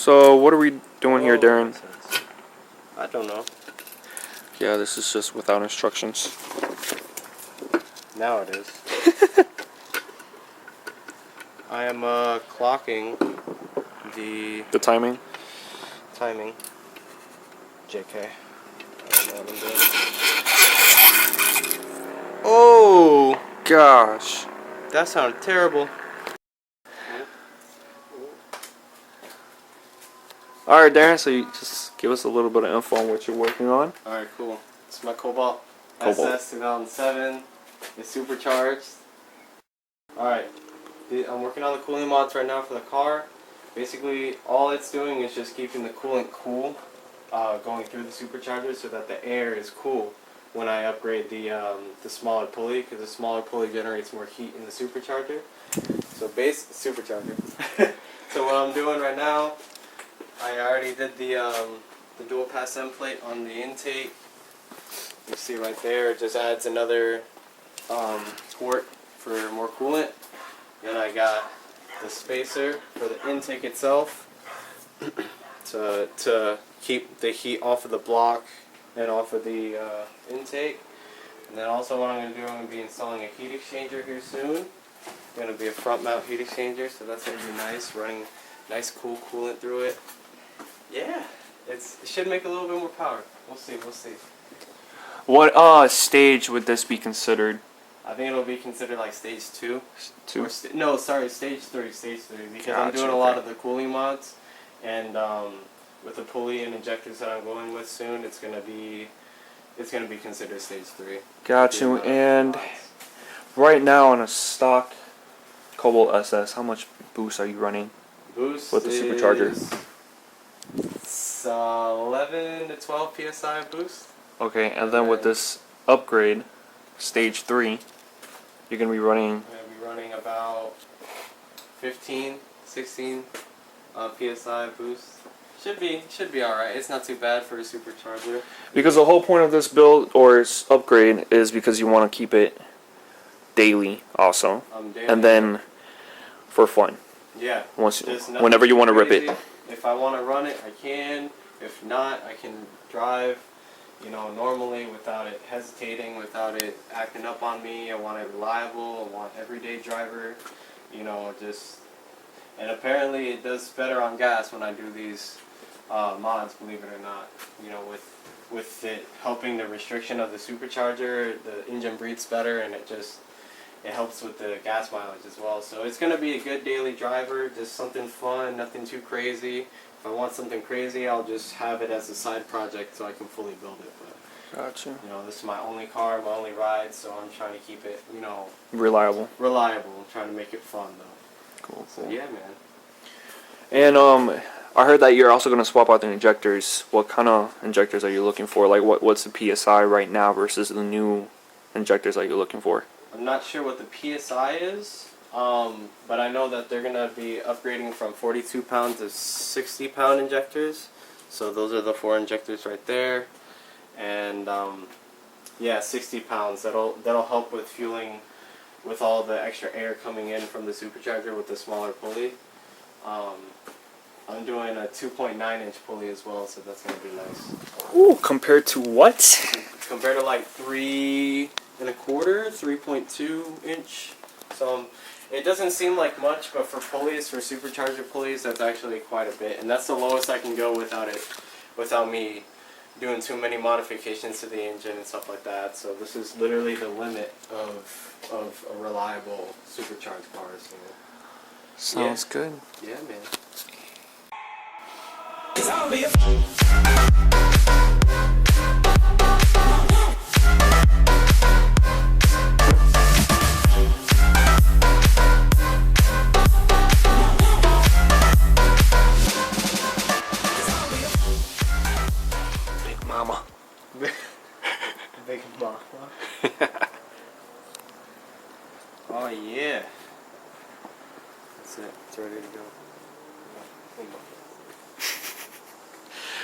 So what are we doing here, Darren? I don't know. Yeah, this is just without instructions. Now it is. I am clocking the timing. JK. I don't know what I'm doing. Oh Gosh. that sounded terrible. Alright, Darren, so you just give us a little bit of info on what you're working on. Alright, cool. It's my Cobalt Cobalt. SS 2007. It's supercharged. Alright, I'm working on the cooling mods right now for the car. Basically, all it's doing is just keeping the coolant cool, going through the supercharger so that the air is cool when I upgrade the smaller pulley, because the smaller pulley generates more heat in the supercharger. So supercharger. So what I'm doing right now, I already did the dual pass end plate on the intake. You see right there, it just adds another port for more coolant. Then I got the spacer for the intake itself to keep the heat off of the block and off of the intake. And then also what I'm going to do, I'm going to be installing a heat exchanger here soon. It's going to be a front mount heat exchanger, so that's going to be nice, running nice cool coolant through it. Yeah, it should make a little bit more power. We'll see. What stage would this be considered? I think it'll be considered like stage 2. Two? No, sorry, stage 3. Because I'm Gotcha, doing a lot of the cooling mods, and with the pulley and injectors that I'm going with soon, it's gonna be considered stage 3. Got you. And right now on a stock Cobalt SS, how much boost are you running? Boost with the supercharger? It's 11 to 12 psi boost. Okay, and then with this upgrade, stage 3, you're gonna be running. I'm gonna be running about 15, 16 psi boost. Should be all right. It's not too bad for a supercharger. Because the whole point of this build or upgrade is because you want to keep it daily, also, Daily. and then for fun. Yeah. Whenever you want to rip it. If I want to run it, I can. If not, I can drive, normally without it hesitating, without it acting up on me. I want it reliable. I want everyday driver. And apparently it does better on gas when I do these mods, believe it or not. With it helping the restriction of the supercharger, the engine breathes better, and it helps with the gas mileage as well. So it's going to be a good daily driver, just something fun, nothing too crazy. If I want something crazy, I'll just have it as a side project so I can fully build it. But, gotcha. This is my only car, my only ride, so I'm trying to keep it, reliable. I'm trying to make it fun, though. Cool. So yeah, man. And I heard that you're also going to swap out the injectors. What kind of injectors are you looking for? Like what's the PSI right now versus the new injectors that you're looking for? I'm not sure what the PSI is, but I know that they're going to be upgrading from 42 pound to 60 pound injectors. So those are the 4 injectors right there. And yeah, 60 pounds. That'll help with fueling, with all the extra air coming in from the supercharger with the smaller pulley. I'm doing a 2.9 inch pulley as well, so that's going to be nice. Ooh, compared to what? Compared to like 3 1/4, 3.2 inch. So it doesn't seem like much, but for pulleys, for supercharger pulleys, that's actually quite a bit. And that's the lowest I can go without me doing too many modifications to the engine and stuff like that. So this is literally the limit of a reliable supercharged car. So. Sounds good. Yeah, man. Big mama. Big mama. Oh yeah. That's it. It's ready to go.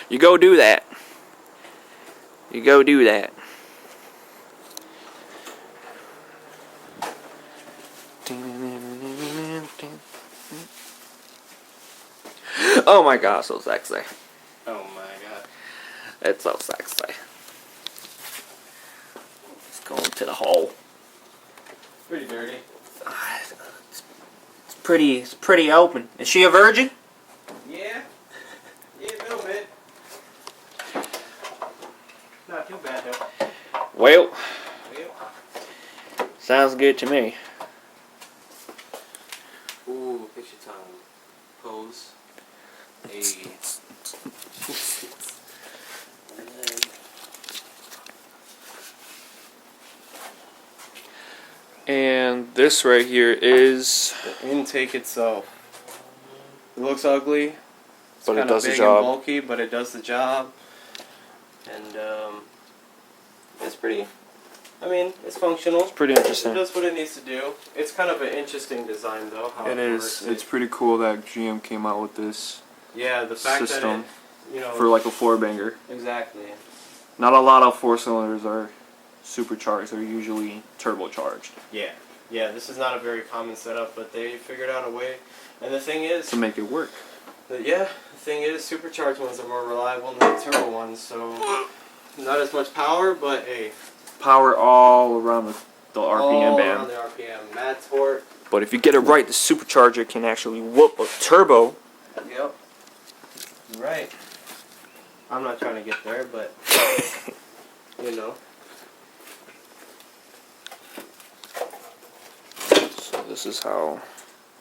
You go do that. You go do that. Oh my god, so sexy. Oh my god. It's so sexy. Let's go into the hole. Pretty dirty. It's pretty open. Is she a virgin? Yeah. Yeah, a little bit. Not too bad though. Well, Well. sounds good to me. Ooh, picture time. Pose. Hey. And this right here is, The intake itself. It looks ugly. It's but it kinda does the big job. and bulky, but it does the job. And it's pretty. I mean, it's functional. Pretty It interesting. does what it needs to do. It's kind of an interesting design, though. How It is. It's pretty cool that GM came out with this yeah, the fact system that it, for like a four banger. exactly. Not a lot of four cylinders are supercharged. They're usually turbocharged Yeah, yeah. This is not a very common setup, but they figured out a way. And the thing is, to make it work. yeah, the thing is, supercharged ones are more reliable than the turbo ones. So not as much power, but hey, Power all around the RPM all band. around the RPM, mad torque. But if you get it right, the supercharger can actually whoop a turbo. Yep. Right. I'm not trying to get there, but you know. So this is how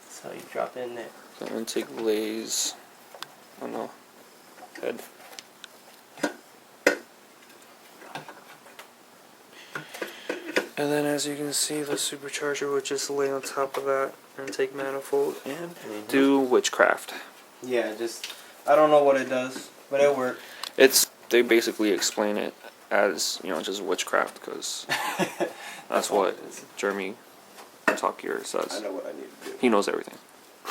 That's how you drop in there. the intake lays on the head. And then as you can see, the supercharger would just lay on top of that intake manifold and do witchcraft. Yeah, just I don't know what it does, but it works. They basically explain it as, just witchcraft, because that's what Jeremy from Top Gear I says. know what I need to do. He knows everything.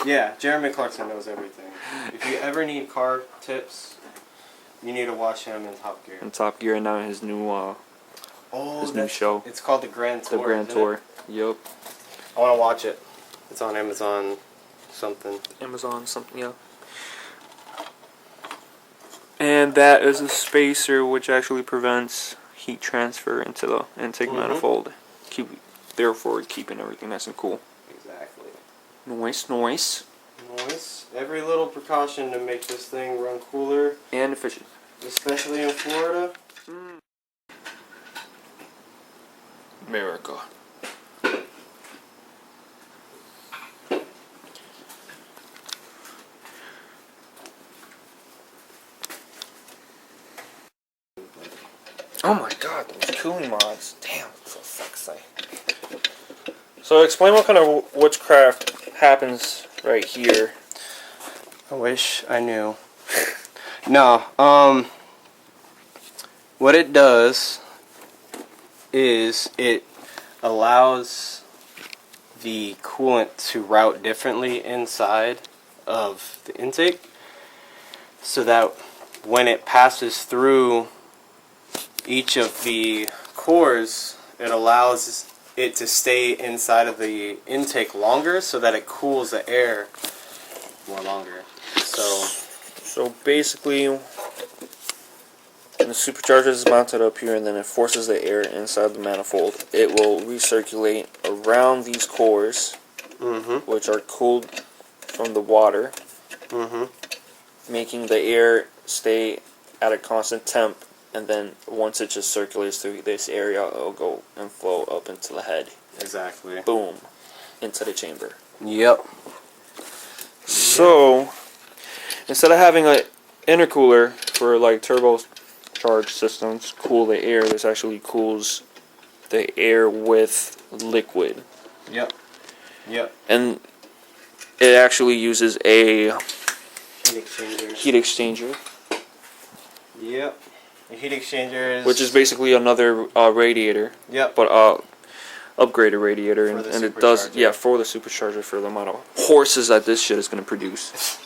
Yeah, Jeremy Clarkson knows everything. If you ever need car tips, you need to watch him in Top Gear. In Top Gear, and now his new his new show, It's called The Grand Tour. the Grand isn't Tour. it? Yep. I want to watch it. It's on Amazon something. Amazon something, yeah. And that is a spacer which actually prevents heat transfer into the intake manifold. Therefore keeping everything nice and cool. Exactly. Nice. Nice. Every little precaution to make this thing run cooler, And efficient. especially in Florida. America. Oh my god, those cooling mods. Damn, it's so sexy. So explain what kind of witchcraft happens right here. I wish I knew. No, what it does is it allows the coolant to route differently inside of the intake, so that when it passes through each of the cores, it allows it to stay inside of the intake longer, so that it cools the air more longer. So basically, when the supercharger is mounted up here and then it forces the air inside the manifold, it will recirculate around these cores, which are cooled from the water, making the air stay at a constant temp, and then once it just circulates through this area, it'll go and flow up into the head. Exactly. Boom. Into the chamber. Yep. So, instead of having an intercooler for like turbocharged systems cool the air, this actually cools the air with liquid. Yep. Yep. And it actually uses a Heat exchanger. heat exchanger, Yep. The heat exchanger is... which is basically another radiator, Yep. but upgraded radiator, For the and it does, supercharger. yeah, for the supercharger, for the amount of horses that this shit is going to produce.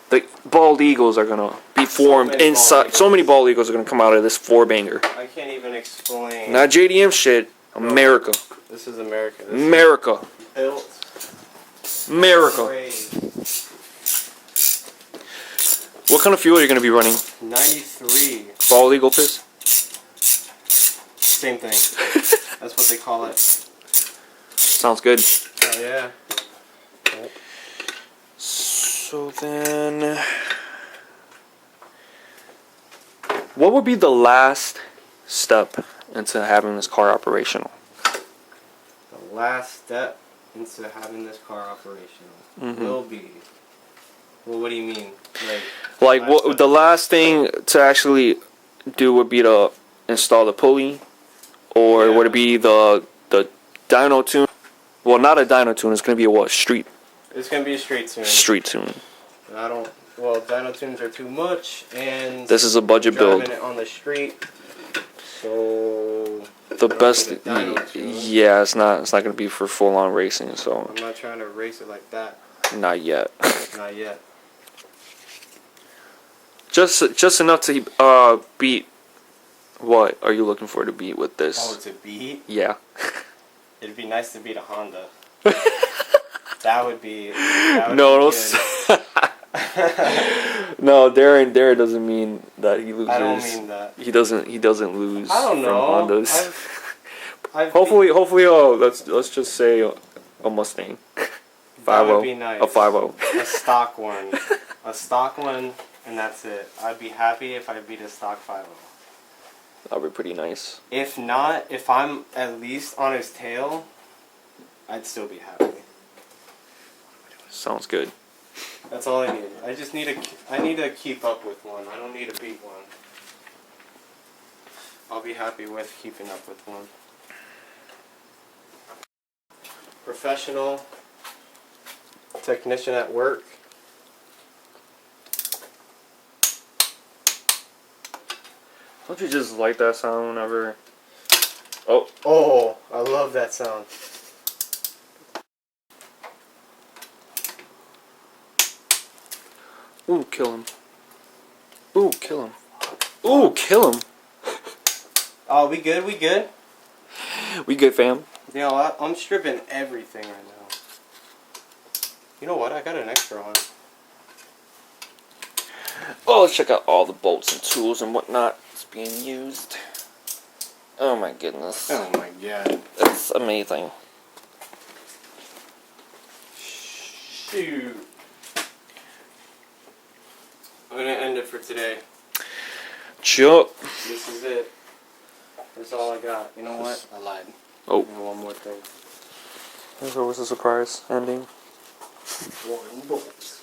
The bald eagles are going to be formed many inside. bald So many bald eagles are going to come out of this four banger. I can't even explain. Not JDM shit. America. This is America. This America. is built. America. Great. What kind of fuel are you going to be running? 93. For all legal piss? Same thing. That's what they call it. Sounds good. Oh yeah. So then, what would be the last step into having this car operational? The last step into having this car operational will be. Well, what do you mean? Like what the last thing to actually do would be to install the pulley, or would it be the dyno tune? Well, not a dyno tune. It's gonna be a what? Street. It's gonna be a street tune. Street tune. I don't. Well, dyno tunes are too much, and This is a budget build. Driving it on the street. So The best. Dyno tune. Yeah, it's not gonna be for full on racing. So I'm not trying to race it like that. not yet. Not yet. Just enough to beat. What are you looking for to beat with this? Oh, to beat? Yeah. It'd be nice to beat a Honda. That would be. No, no, Darren doesn't mean that he loses. I don't mean that. He doesn't lose. I don't know. From Hondas. I've hopefully, let's just say a Mustang. 5.0. That would be nice. A 5.0. A stock one. A stock one, and that's it. I'd be happy if I beat a stock 5.0. That'd be pretty nice. If not, if I'm at least on his tail, I'd still be happy. Sounds good. That's all I need. I need to keep up with one. I don't need to beat one. I'll be happy with keeping up with one. Professional technician at work. Don't you just like that sound whenever? Oh, I love that sound. Ooh, kill him. Ooh, kill him. Ooh, kill him. Oh, we good? We good? We good, fam. You know what? I'm stripping everything right now. You know what? I got an extra one. Oh, let's check out all the bolts and tools and whatnot that's being used. Oh my goodness. Oh my god. That's amazing. Shoot. I'm gonna end it for today. Chup. This is it. That's all I got. You know what? I lied. Oh. And one more thing. There's always a surprise ending. One bolt.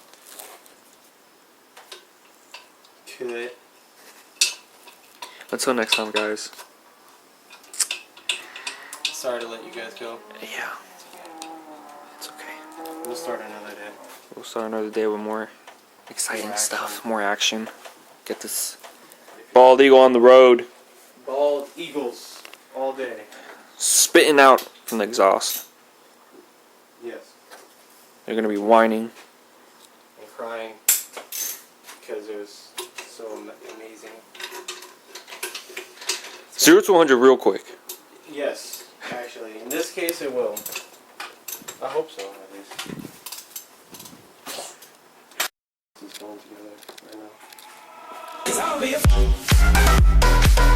Good. Until next time, guys. Sorry to let you guys go. Yeah. It's okay. We'll start another day. We'll start another day with more exciting More stuff, action. more action. Get this bald eagle on the road, Bald eagles all day. spitting out from the exhaust. Yes. They're gonna be whining. And crying because it was so amazing. 0 to 100 real quick. Yes, actually. In this case, it will. I hope so, at least. It's going together right now.